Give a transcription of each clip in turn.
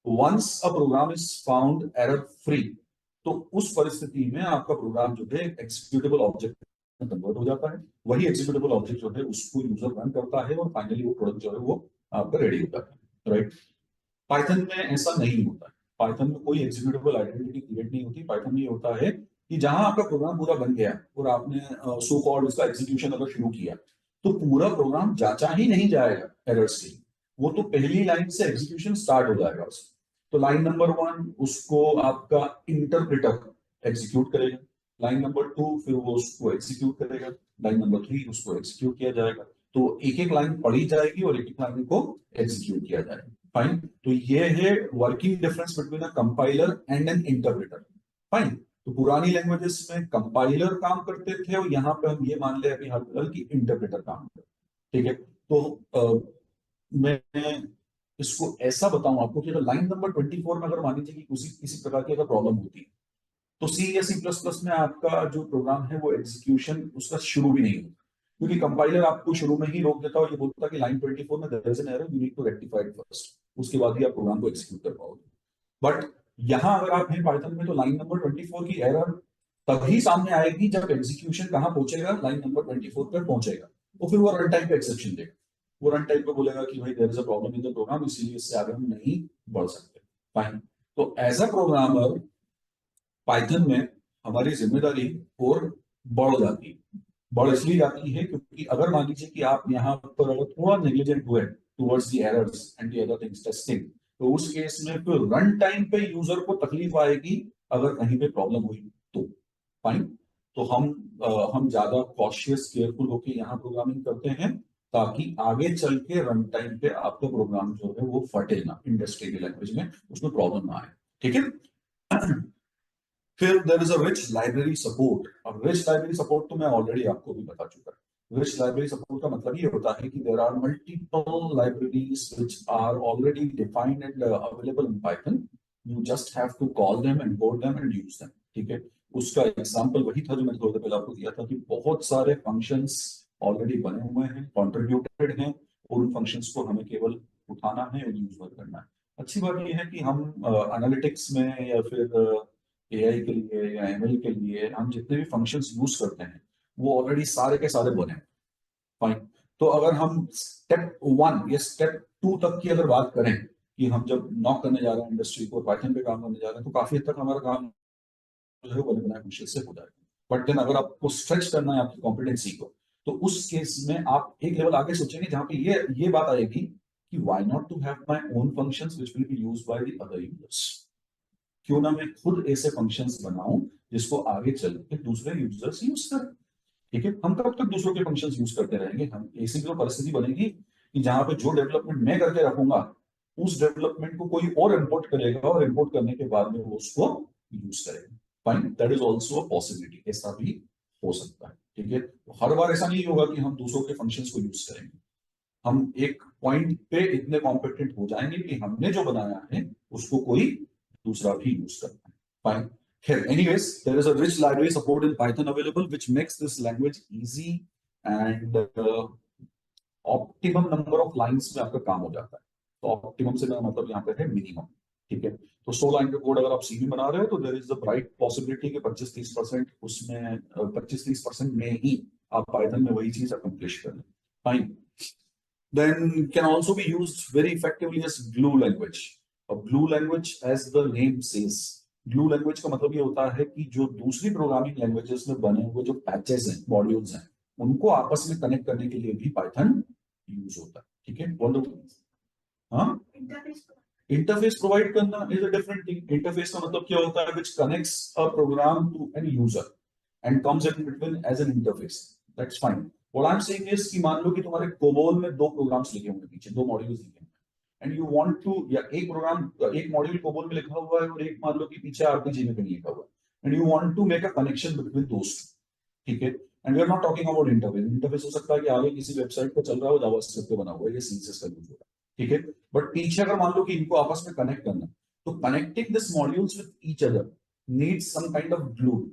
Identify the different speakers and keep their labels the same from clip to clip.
Speaker 1: Once a program is found error free, तो उस परिस्थिति में आपका प्रोग्राम जो है एग्जीक्यूटेबल ऑब्जेक्ट में कन्वर्ट हो जाता है। वही एग्जीक्यूटेबल ऑब्जेक्ट जो है उसको यूजर रन करता है और फाइनली वो प्रोडक्ट जो है वो आपका रेडी हो जाता है, राइट। पाइथन में ऐसा नहीं होता है। पाइथन में कोई एग्जीक्यूटेबल आइडेंटिटी क्रिएट नहीं होती। पाइथन में ये होता है कि जहां आपका प्रोग्राम पूरा बन गया और आपने सो कॉल्ड उसका एग्जीक्यूशन अगर शुरू किया, तो पूरा प्रोग्राम जांचा ही नहीं जाएगा एरर्स के लिए, वो तो पहली लाइन से एग्जीक्यूशन स्टार्ट हो जाएगा उसका। तो लाइन नंबर 1 उसको आपका इंटरप्रेटर एग्जीक्यूट करेगा, लाइन नंबर 2 फिर वो उसको एग्जीक्यूट करेगा, लाइन नंबर 3 उसको एग्जीक्यूट किया जाएगा। तो एक एक लाइन पढ़ी जाएगी और एक एक लाइन को एग्जीक्यूट किया जाएगा। फाइन। तो ये है working difference between a compiler and N interpreter. Fine. तो पुरानी लैंग्वेजेस में कंपाइलर काम करते थे और यहाँ पे हम ये मान ले अभी हाल फिलहाल की इंटरप्रेटर काम करते, ठीक है। तो मैं इसको ऐसा बताऊं आपको कि अगर लाइन नंबर 24 में अगर मान लीजिए कि किसी प्रकार की अगर प्रॉब्लम होती है, तो सी या सी प्लस प्लस में आपका जो प्रोग्राम है वो एग्जीक्यूशन उसका शुरू भी नहीं होता, क्योंकि कंपाइलर आपको शुरू में ही रोक देता है, ये बोलता है कि लाइन 24 में there is an error, you need to rectify it first, उसके बाद ही आप प्रोग्राम को एग्जीक्यूट कर पाओगे। बट यहां अगर आप हैं पाइथन में, तो लाइन नंबर 24 की एरर तभी सामने आएगी जब एग्जीक्यूशन कहां पहुंचेगा, लाइन नंबर 24 पर पहुंचेगा, तो फिर वो रन टाइम पे एक्सेप्शन देगा। वो रन टाइम पे बोलेगा कि भाई there is a problem in the program, इसीलिए इससे आगे हम नहीं बढ़ सकते। फाइन। तो एज अ प्रोग्रामर पाइथन में हमारी जिम्मेदारी और बढ़ जाती है। बढ़ इसलिए जाती है क्योंकि अगर मान लीजिए कि आप यहाँ पर अगर थोड़ा नेग्लिजेंट हुए towards the errors and the other things testing, तो उस केस में फिर रन टाइम पे यूजर को तकलीफ आएगी अगर कहीं पे प्रॉब्लम हुई तो। फाइन। तो हम ज्यादा कॉशियस केयरफुल होकर यहाँ प्रोग्रामिंग करते हैं, ताकि आगे चल के रन टाइम पे आपका प्रोग्राम जो है वो फटे ना, इंडस्ट्री की लैंग्वेज में उसमें प्रॉब्लम ना आए, ठीक है। फिर there is a rich library support. अब रिच लाइब्रेरी सपोर्ट तो मैं ऑलरेडी आपको भी बता चुका है। रिच लाइब्रेरी सपोर्ट का मतलब ये होता है कि there are multiple libraries which are already defined and available in Python, you just have to call them, import them and use them, ठीक है। उसका एग्जांपल वही था जो मैंने थोड़ी देर पहले आपको दिया था कि बहुत सारे फंक्शंस ऑलरेडी बने हुए हैं, कंट्रीब्यूटेड हैं, और उन फंक्शंस को हमें केवल उठाना है और यूज करना है। अच्छी बात यह है कि हम एनालिटिक्स में या फिर एआई के लिए या एमएल के लिए हम जितने भी फंक्शंस यूज करते हैं वो ऑलरेडी सारे के सारे बने हैं। फाइन। तो अगर हम स्टेप 1 या स्टेप 2 तक की अगर बात करें कि हम जब नॉक करने जा रहे हैं इंडस्ट्री को, पाइथन पे काम करने जा रहे हैं, तो काफी हद तक हमारा काम जो है बने बनाए फंक्शन से हो जाएगा। बट देन अगर आपको स्ट्रेच करना है आपकी कॉम्पिटेंसी को, तो उस केस में आप एक लेवल आगे सोचेंगे जहां पे ये बात आएगी कि why not to have my own functions which will be used by the other users. क्यों ना मैं खुद ऐसे फंक्शंस बनाऊं जिसको आगे चल के दूसरे यूजर्स यूज करें, ठीक है। हम कब तक दूसरों के फंक्शंस यूज करते रहेंगे? हम ऐसी तो परिस्थिति बनेगी कि जहां पे जो डेवलपमेंट मैं करके रखूंगा उस डेवलपमेंट को कोई और इंपोर्ट करेगा और इंपोर्ट करने के बाद में वो उसको यूज करेगा। Fine, that is also a possibility, ऐसा भी हो सकता है, ठीक है। तो हर बार ऐसा नहीं होगा कि हम दूसरों के फंक्शंस को यूज करेंगे। हम एक पॉइंट पे इतने कॉम्पिटेंट हो जाएंगे कि हमने जो बनाया है उसको कोई दूसरा भी यूज करता है। Fine. Here, anyways, there is a rich library support in Python available, which makes this language easy and optimum number of lines में आपका काम हो जाता है। तो ऑप्टिमम से मेरा मतलब यहाँ पे है मिनिमम, ठीक है। तो 100 लाइन का कोड अगर आप सी में बना रहे हो तो there is the bright possibility कि 25-30% उसमें 25-30% में ही आप पाइथन में वही चीज अकम्प्लिश कर लें। Fine. Then can also be used very effectively as glue language. A glue language, as the name says, glue language का मतलब ये होता है कि जो दूसरी प्रोग्रामिंग लैंग्वेजेस में बने हुए जो पैचेस हैं, मॉड्यूल्स हैं, उनको आपस में कनेक्ट करने के लिए भी पाइथन यूज होता है, ठीक है। बोलो। हाँ, इंटरफेस प्रोवाइड करना is a different thing. Interface का मतलब क्या होता है? Which connects a program to an user and comes in between as an interface, that's fine. What I am saying is कि मान लो कि तुम्हारे कोबोल में दो प्रोग्राम्स लिखे होंगे, पीछे दो मॉड्यूल्स लिखे होंगे, एंड यू वांट टू, या एक प्रोग्राम एक मॉड्यूल कोबोल में लिखा हुआ है और एक मान लो कि पीछे आरपीजी में कहीं लिखा हुआ है, and you want to make a connection between those two, ठीक है। And we are not talking about interface. Interface हो सकता है कि आगे किसी वेबसाइट पर चल रहा हो, जावास्क्रिप्ट पे बना हुआ है, ये सीएसएस का यूज हो रहा है, ठीक है। बट पीछे अगर मान लो कि इनको आपस में कनेक्ट करना है, तो connecting this modules with each other needs some kind of glue,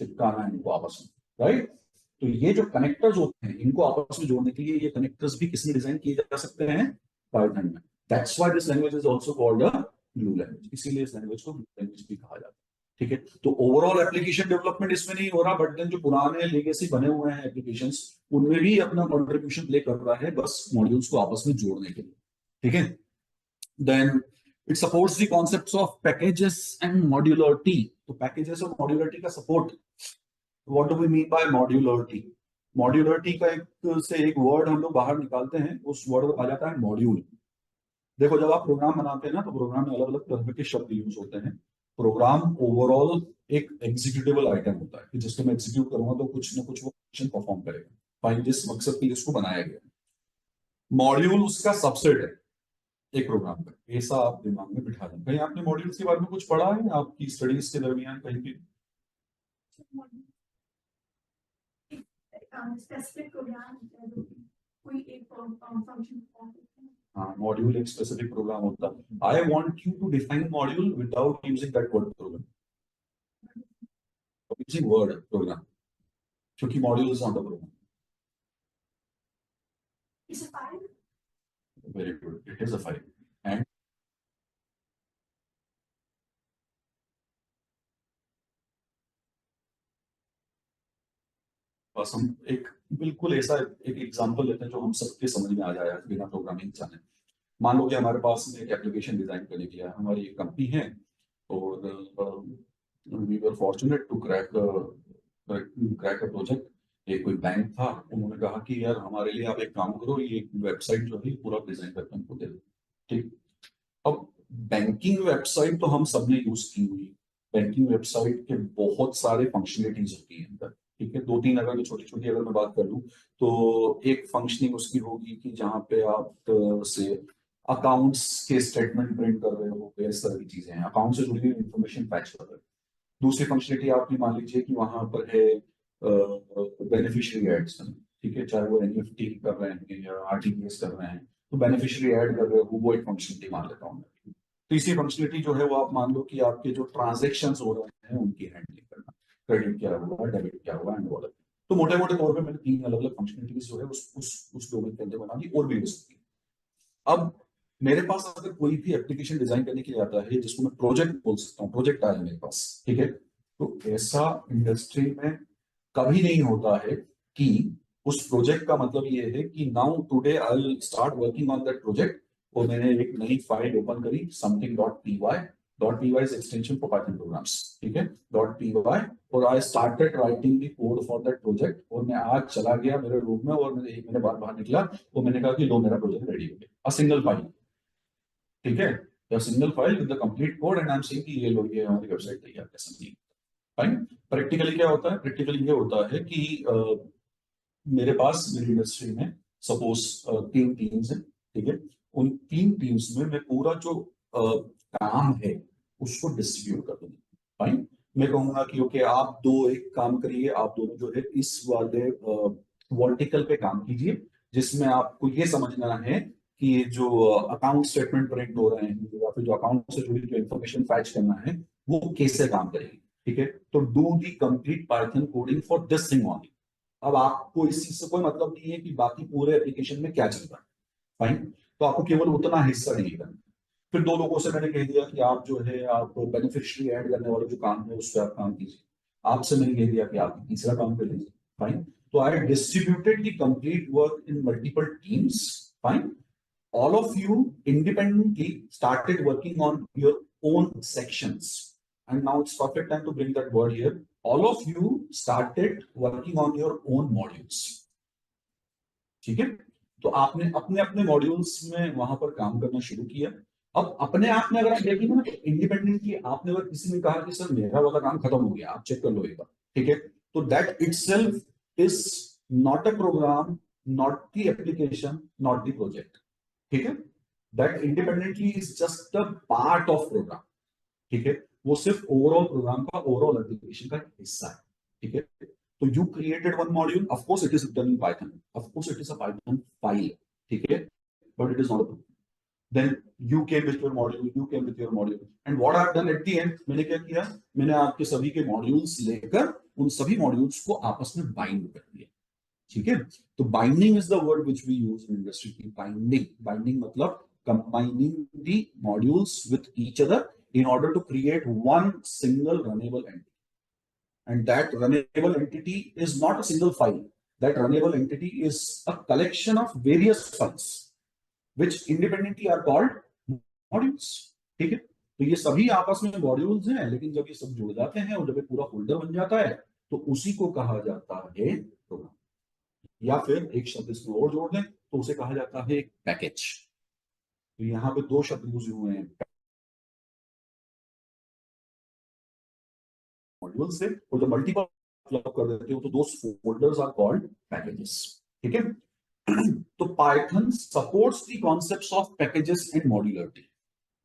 Speaker 1: चिपकाना है इनको आपस में, राइट। तो ये जो कनेक्टर्स होते हैं इनको आपस में जोड़ने के लिए ये कनेक्टर्स भी किसमें डिजाइन किए जा सकते हैं? पाइथन में। That's why this language is also called a glue language, इसीलिए इस लैंग्वेज को ग्लू लैंग्वेज भी कहा जाता है। ठीक है, तो ओवरऑल एप्लीकेशन डेवलपमेंट इसमें नहीं हो रहा, बट देन जो पुराने लेगेसी बने हुए हैं एप्लीकेशंस, उनमें भी अपना कंट्रीब्यूशन प्ले कर रहा है, बस मॉड्यूल्स को आपस में जोड़ने के लिए। ठीक है, then it supports the concepts of packages and modularity. तो पैकेजेस और मॉड्यूलरिटी का support, what do we mean by modularity? Modularity का एक वर्ड हम लोग बाहर निकालते हैं, उस वर्ड को कहा जाता है मॉड्यूल। देखो, जब आप प्रोग्राम बनाते हैं ना, तो प्रोग्राम में अलग अलग तरह के शब्द यूज होते हैं। प्रोग्राम ओवरऑल एक एग्जीक्यूटेबल आइटम होता है कि जिसको मैं एग्जीक्यूट करूंगा तो कुछ ना कुछ वो फंक्शन परफॉर्म करेगा, फाइन, जिस मकसद के लिए इसको बनाया गया। मॉड्यूल उसका सबसेट है एक प्रोग्राम का, ऐसा आप दिमाग में बिठा दें। कहीं आपने मॉड्यूल्स के बारे में कुछ पढ़ा है आपकी स्टडीज के दरमियान कहीं भी?
Speaker 2: स्पेसिफिक प्रोग्राम कोई एक फंक्शन।
Speaker 1: हाँ, मॉड्यूल एक स्पेसिफिक प्रोग्राम होता है। I want you to define module without using that word program, using word program, क्योंकि module is not a program.
Speaker 2: It's a file.
Speaker 1: Very good, it is a file. And बस हम एक बिल्कुल ऐसा एक example लेते हैं जो हम सबके समझ में आ जाए बिना प्रोग्रामिंग जाने। मान लो कि हमारे पास में एक एप्लीकेशन डिजाइन करने के लिए हमारी एक कंपनी है, और we were fortunate to crack a project. एक कोई बैंक था, उन्होंने कहा कि यार हमारे लिए आप एक काम करो, ये वेबसाइट जो है पूरा डिजाइन करके हमको दे दो। ठीक, अब बैंकिंग वेबसाइट तो हम सबने यूज की हुई, बैंकिंग वेबसाइट के बहुत सारे फंक्शनलिटीज होती हैं अंदर। ठीक है, दो तीन अगर छोटी छोटी अगर मैं बात कर लूं, तो एक फंक्शनिंग उसकी होगी कि जहां पे आप से अकाउंट्स के स्टेटमेंट प्रिंट कर रहे हो, इस तरह की चीजें हैं, अकाउंट से जुड़ी हुई इंफॉर्मेशन फैच कर रहे हो। दूसरी फंक्शनलिटी आपकी मान लीजिए कि वहां पर है बेनिफिशियरी एड्स। ठीक है, चाहे वो एनईएफटी कर रहे हैं या आरटीजीएस कर रहे हैं, तो बेनिफिशियरी ऐड कर रहे हो, वो एक फंक्शनलिटी मान लेता हूँ मैं। तीसरी फंक्शनलिटी जो है वो आप मान लो कि आपके जो ट्रांजेक्शन हो रहे हैं उनकी हैंडलिंग करना, क्रेडिट क्या हुआ, डेबिट क्या हुआ, एंड ऑल। तो मोटे मोटे तौर पे मैंने तीन अलग अलग फंक्शनलिटीज जो है उस डोमेन के अंदर बना दी, और भी हो सकती है। अब मेरे पास अगर कोई भी एप्लीकेशन डिजाइन करने के लिए आता है जिसको मैं प्रोजेक्ट बोल सकता हूँ, प्रोजेक्ट आया मेरे पास, ठीक है, तो ऐसा इंडस्ट्री में कभी नहीं होता है कि उस प्रोजेक्ट का मतलब ये है कि now today I will start working on that project, और मैंने एक नई फाइल ओपन करी something.py is extension for Python programs. ठीक है, .py, और I started writing the code for that project, और मैं आज चला गया मेरे रूम में, और मैंने 1 महीने बाद बाहर निकला, तो मैंने कहा कि लो मेरा प्रोजेक्ट रेडी हो गया, अ सिंगल फाइल। ठीक है, the single file with the complete code, and I am saying कि ये लो, ये हमारी वेबसाइट तैयार है, समझिए। फाइन, प्रैक्टिकली क्या होता है? प्रैक्टिकली ये होता है कि मेरे पास मेरी इंडस्ट्री में सपोज 3 टीम्स हैं। ठीक है, उन 3 टीम्स में मैं पूरा जो काम है उसको डिस्ट्रीब्यूट कर दूंगा। फाइन, मैं कहूंगा कि ओके आप दो एक काम करिए, आप दोनों जो है इस वाले वर्टिकल पे काम कीजिए, जिसमें आपको ये समझना है कि जो अकाउंट स्टेटमेंट प्रिंट हो रहे हैं या फिर जो अकाउंट से जुड़ी जो इन्फॉर्मेशन फैच करना है वो कैसे काम करेगी। ठीक है, तो do the complete Python coding for this thing only. अब आपको इस चीज से कोई मतलब नहीं है कि बाकी पूरे एप्लीकेशन में क्या चल रहा है। फाइन, तो आपको केवल उतना हिस्सा नहीं करना। फिर 2 लोगों से मैंने कह दिया कि आप जो है आप बेनिफिशियरी ऐड करने वाले जो काम है उस पर आप काम कीजिए। आपसे मैंने कह दिया कि आप तीसरा काम कर लीजिए। फाइन, तो I distributed the complete work in multiple teams. Fine, all of you independently started working on your own sections, and now it's perfect time to bring that word here. All of you started working on your own modules. ठीक है, तो आपने अपने अपने modules में वहां पर काम करना शुरू किया। अब अपने आप में अगर आप देखेंगे ना, इंडिपेंडेंटली आपने अगर किसी ने कहा कि सर मेरा वाला काम खत्म हो गया, आप चेक कर लो एक बार, ठीक है, तो that itself is not a program, not the application, not the project. ठीक है, that independently is just a part of program. ठीक है, वो सिर्फ ओवरऑल प्रोग्राम का, ओवरऑल एप्लीकेशन का हिस्सा है। ठीक है, तो you created one module, of course it is written in Python, of course it is a Python file, ठीक है, but it is not a program. Then you came with your module, and what I have done at the end, मैंने क्या किया, मैंने आपके सभी के modules लेकर उन सभी मॉड्यूल्स को आपस में बाइंड कर दिया। ठीक है, तो binding is the word which we use in industry की। बाइंडिंग मतलब combining the modules with each other in order to create one single runnable entity. And that runnable entity is not a single file. That runnable entity is a collection of various files, which independently are called modules. ठीक है, तो ये सभी आपस में modules हैं, लेकिन जब ये सब जुड़ जाते हैं और जब ये पूरा फोल्डर बन जाता है तो उसी को कहा जाता है प्रोग्राम। या फिर एक शब्द इसमें और जोड़ दें तो उसे कहा जाता है एक पैकेज। तो यहाँ पे दो शब्द यूज हुए हैं मॉड्यूल से, और जब मल्टीपल क्लब कर देते हो तो दो फोल्डर्स आर कॉल्ड पैकेजेस। ठीक है, तो Python supports the concepts of packages and modularity.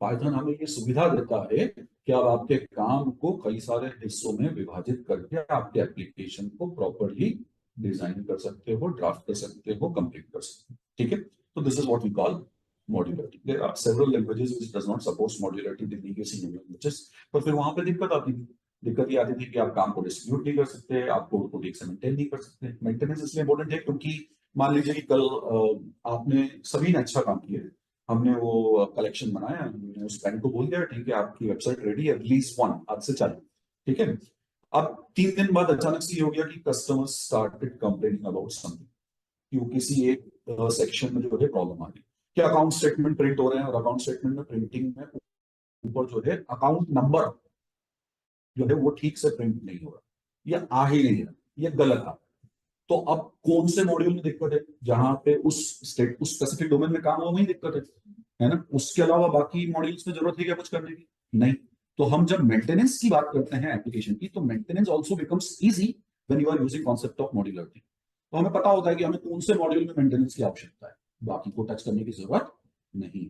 Speaker 1: Python हमें ये सुविधा देता है कि आप आपके काम को कई सारे हिस्सों में विभाजित करके आपके एप्लीकेशन को प्रॉपर्ली डिजाइन कर सकते हो, ड्राफ्ट कर सकते हो, कंप्लीट कर सकते हो। ठीक है, तो this is what we call modularity. There are several languages which does not support modularity, dedication languages, पर फिर वहां पे दिक्कत आती थी। दिक्कत ये आती थी कि आप काम को डिस्ट्रीब्यूट नहीं कर सकते, आप कोड को ठीक से मेंटेन नहीं कर सकते। मेंटेनेंस इसलिए इंपॉर्टेंट है क्योंकि मान लीजिए कि कल आपने सभी ने अच्छा काम किया, हमने वो कलेक्शन बनाया, हमने उस बैंक को बोल दिया ठीक है आपकी वेबसाइट रेडी है, रिलीज 1 आज से चालू। ठीक है, अब 3 दिन बाद अचानक से ये हो गया कि customers started complaining about something, कि वो किसी एक सेक्शन में जो है प्रॉब्लम आ गई, कि अकाउंट स्टेटमेंट प्रिंट हो रहे हैं और अकाउंट स्टेटमेंट में प्रिंटिंग में ऊपर जो है अकाउंट नंबर जो है वो ठीक से प्रिंट नहीं हो रहा, या आ ही नहीं रहा, ये गलत आ। तो अब कौन से मॉड्यूल में दिक्कत है? जहां पे उस स्पेसिफिक डोमेन में काम हो वहीं दिक्कत है ना? उसके अलावा बाकी मॉड्यूल्स में जरूरत है क्या कुछ करने की? नहीं। तो हम जब मेंटेनेंस की बात करते हैं एप्लीकेशन की, तो maintenance also becomes easy when you are using concept of modularity. तो हमें पता होता है कि हमें कौन से मॉड्यूल में मेंटेनेंस की आवश्यकता है, बाकी को टच करने की जरूरत नहीं।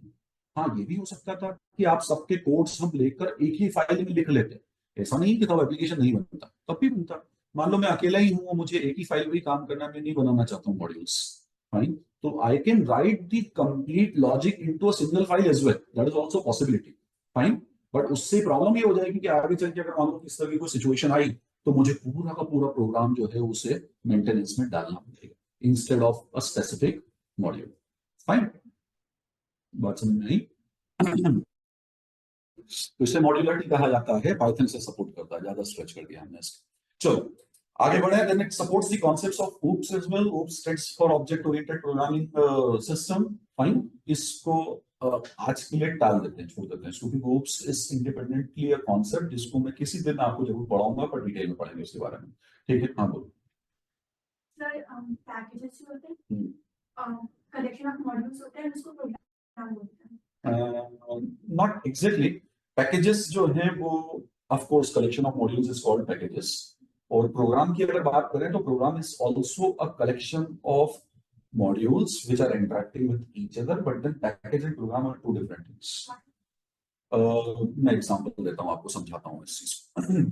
Speaker 1: हाँ, ये भी हो सकता था कि आप सबके कोड्स हम लेकर एक ही फाइल में लिख लेते, ऐसा नहीं कि तब एप्लीकेशन नहीं बनता, तब भी बनता। मान लो मैं अकेला ही हूं, मुझे एक ही फाइल में काम करना, मैं नहीं बनाना चाहता हूँ मॉड्यूल्स, फाइन, तो I can write the complete logic into a single file as well, that is also possibility, fine. But उससे प्रॉब्लम ये हो जाएगी कि आगे चल के अगर मान लो इस तरह की कोई सिचुएशन आई तो मुझे पूरा का पूरा प्रोग्राम जो है उसे मेंटेनेंस में डालना पड़ेगा instead of a specific module. Fine, बात समझ में आई? तो इसे मॉड्यूलरिटी कहा जाता है, पाइथन से सपोर्ट करता है, ज्यादा स्ट्रेच कर दिया हमने इसको। चलो आगे बढ़े। Then it supports the concepts of OOPS as well. OOPS stands for object oriented programming system. Fine, इसको आज के लिए टाल देते हैं, छोड़ देते हैं, क्योंकि OOPS is independently a concept जिसको मैं किसी दिन आपको जरूर पढ़ाऊंगा, पर डिटेल में पढ़ेंगे उसके बारे में। ठीक है, हाँ बोलो।
Speaker 2: सर पैकेजेस जो होते हैं, कलेक्शन ऑफ मॉड्यूल्स होते हैं, उसको प्रोग्राम बोलते हैं।
Speaker 1: नॉट एग्जैक्टली, पैकेजेस जो हैं वो of course collection of modules is called packages. और प्रोग्राम की अगर बात करें तो program is also a collection of modules which are interacting with each other, but then package and program are two different things. मैं example देता हूं, आपको समझाता हूं इस चीज को।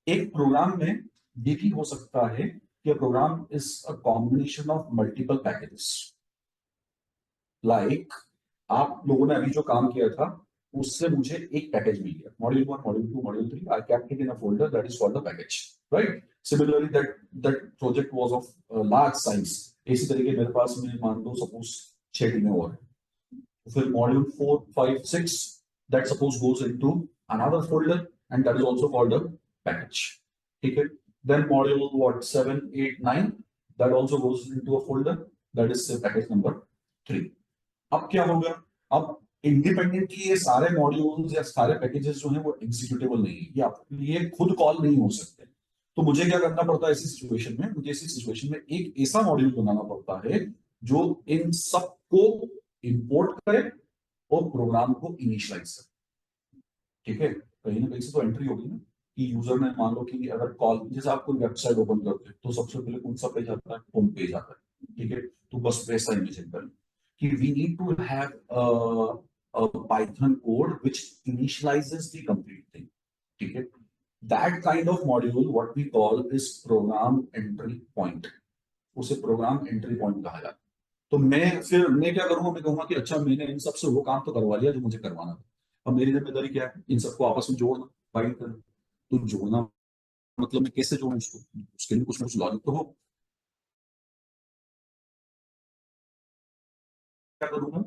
Speaker 1: एक प्रोग्राम में ये भी हो सकता है कि program is a combination of multiple packages. Like आप लोगों ने अभी जो काम किया था उससे मुझे एक पैकेज मिल गया, module 1, module 2, module 3, I kept it in a folder that is called the package, right? Similarly that project was of large size. इसी तरीके मेरे पास में मान लो सपोज 6 टीमें और हैं, फिर module 4, 5, 6 that suppose goes into another folder and that is also called a package. ठीक है, then module what 7, 8, 9 that also goes into a folder that is package number 3। अब क्या होगा? अब इंडिपेंडेंटली ये सारे मॉड्यूल्स या सारे पैकेजेस जो हैं वो एग्जीक्यूटेबल नहीं है, या ये खुद कॉल नहीं हो सकते। तो मुझे क्या करना पड़ता है ऐसी सिचुएशन में? मुझे ऐसी सिचुएशन में एक ऐसा मॉड्यूल बनाना पड़ता है जो इन सबको इंपोर्ट करे और प्रोग्राम को इनिशियलाइज करे। ठीक है, कहीं ना कहीं से तो एंट्री होगी ना कि यूजर ने मान लो कि अगर कॉल, जैसे आप कोई वेबसाइट ओपन करते हैं तो सबसे पहले कौन सा पेज आता है? होम पेज आता है। ठीक है, तो बस वैसा इमेजिन करें कि we need to have a Python code which initializes the complete thing. ठीक है, that kind of module what we call is program entry point. उसे प्रोग्राम एंट्री पॉइंट कहा जाता है। तो मैं क्या करूंगा? मैं कहूंगा कि अच्छा मैंने इन सबसे वो काम तो करवा लिया जो मुझे करवाना था, अब मेरी जिम्मेदारी क्या है? इन सबको आपस में जोड़ना, बाइंड करना। तो जोड़ना मतलब मैं कैसे जोड़ूं उसको? उसके लिए कुछ ना कुछ लॉजिक तो हो। क्या करूंगा?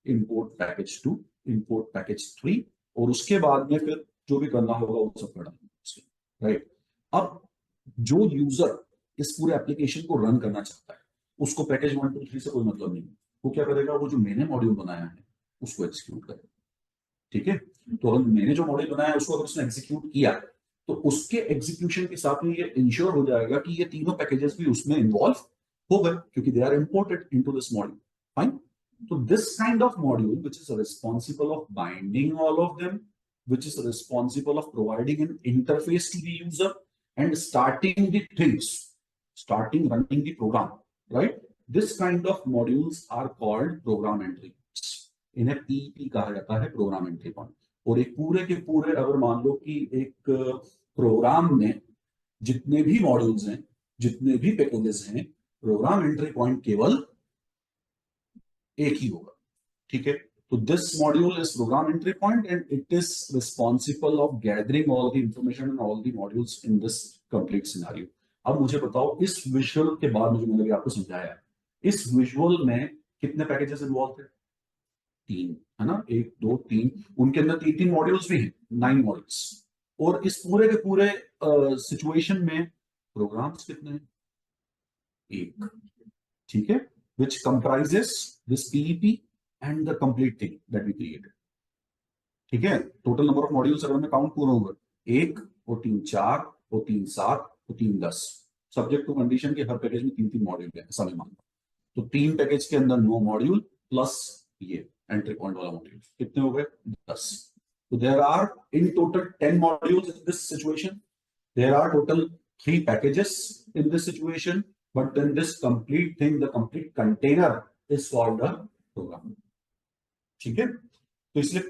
Speaker 1: इंपोर्ट पैकेज 2, इंपोर्ट पैकेज 3, और उसके बाद में फिर जो भी करना होगा वो सब करना होगा, राइट। अब जो यूजर इस पूरे एप्लीकेशन को रन करना चाहता है उसको पैकेज 1 2 3 से कोई मतलब नहीं है। वो क्या करेगा, वो जो मैंने मॉड्यूल बनाया है उसको एग्जीक्यूट करेगा, ठीक है। तो अगर मैंने जो मॉड्यूल बनाया है उसको अगर उसने एग्जीक्यूट किया तो उसके एग्जीक्यूशन के साथ में ये इंश्योर हो जाएगा कि ये तीनों पैकेजेस भी उसमें इन्वॉल्व हो गए, क्योंकि they are imported into this module, fine. तो this kind of module which is responsible of binding all of them, which is responsible of providing an interface to the user and starting the things, starting running the program, right? This kind of modules are called program entry points. इन्हें PEP कहा जाता है, programme entry point. और एक पूरे के पूरे अगर मान लो कि एक प्रोग्राम में जितने भी मॉड्यूल्स हैं, जितने भी पैकेजेस हैं, प्रोग्राम एंट्री पॉइंट केवल एक ही होगा, ठीक है। तो this module is program entry point and it is responsible of gathering all the information and all the modules in this complete scenario. अब मुझे बताओ, इस विजुअल के बाद मुझे मैंने भी आपको समझाया, इस विजुअल में कितने पैकेजेस इन्वॉल्व थे? 3, है ना, 1 2 3, उनके अंदर 3 मॉड्यूल्स भी हैं, 9 मॉड्यूल्स। और इस पूरे के पूरे सिचुएशन में प्रोग्राम्स कितने हैं? 1, ठीक है, which comprises this PEP and the complete thing that we created, ठीक है। टोटल नंबर ऑफ मॉड्यूल्स अगर मैं काउंट पूरा होगा, 1 और 3 4 और 3 7 और 3 10, सब्जेक्ट टू कंडीशन के हर पैकेज में 3 मॉड्यूल है, ऐसा मैं मानता हूं। तो 3 पैकेज के अंदर 9 मॉड्यूल प्लस ये एंट्री पॉइंट वाला मॉड्यूल, कितने हो गए? 10। तो there are in total 10 modules in this situation, there are total 3 packages in this situation, but then this complete thing, the complete container is called a program, ठीक है। तो इसलिए